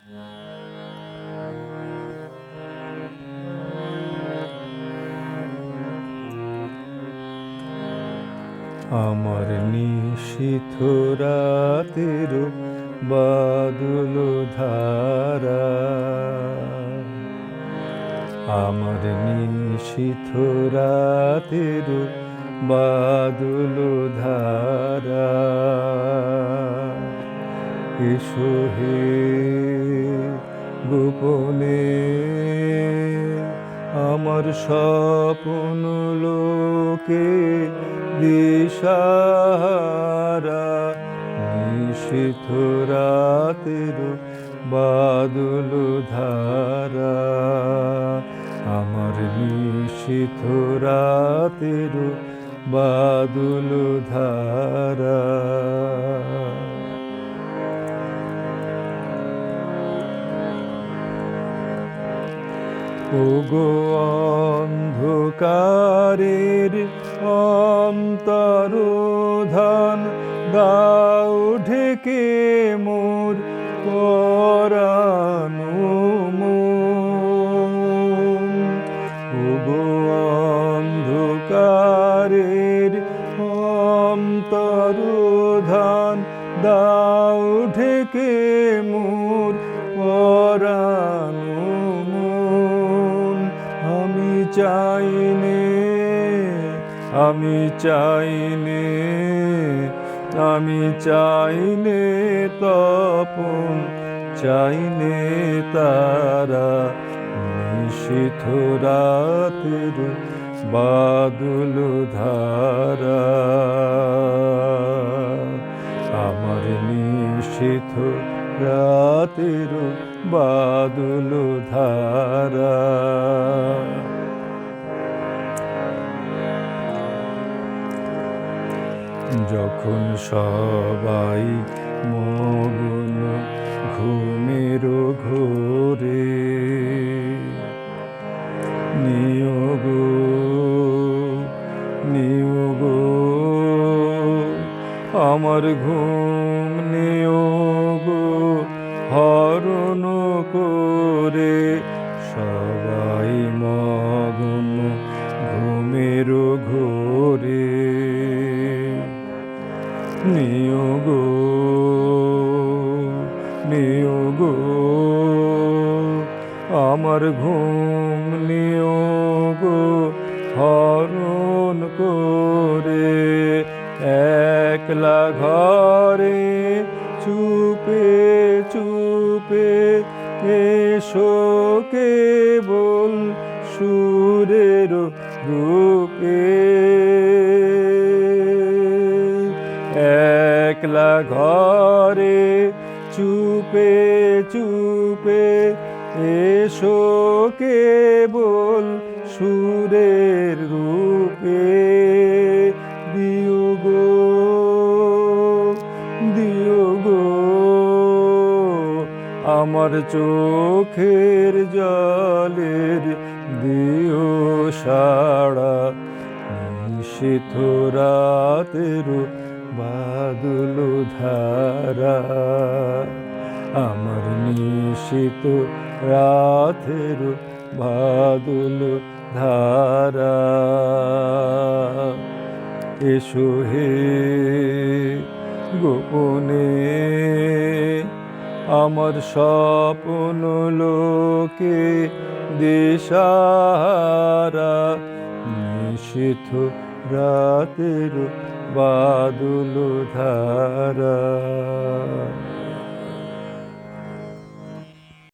আমার নিশীথ রাতের বাদল ধারা, আমার নিশীথ রাতের বাদল ধারা, এসো হে গোপনে আমার স্বপ্ন লোকে দিশাহারা। নিশীথ রাতের বাদল ধারা, আমার নিশীথ রাতের বাদল ধারা। ওগো অন্ধকারের অন্তরোধান, দাও ঢেকে মোর পরাণ মন। ওগো অন্ধকারের অন্তরোধান, দাও ঢেকে মোর পরাণ মন। আমি চাইনে তপন, চাইনে তারা। নিশীথ রাতের বাদল ধারা, আমার নিশীথ রাতের বাদল ধারা। যখন সবাই মগ্ন ঘুমের ঘোরে, নিয়োগ আমার ঘুম নিয়োগ হরণ করে। সবাই মগ্ন ঘুমের ঘোরে, নিয়োগ আমার ঘুম নিয়োগ হরণ করে। একলা ঘরে চুপে চুপে এসো কেবল সুরের রূপে। একলা ঘরে চুপে চুপে এসো কেবল সুরের রূপে। দিও গো আমার চোখের জলের দিও সাড়া। নিশীথ রাতের বাদল ধারা, আমার নিশীথ রাতের বাদল ধারা। এসো হে গোপনে আমার স্বপ্ন লোকে দিশাহারা। নিশীথ রাতের বাদল ধারা।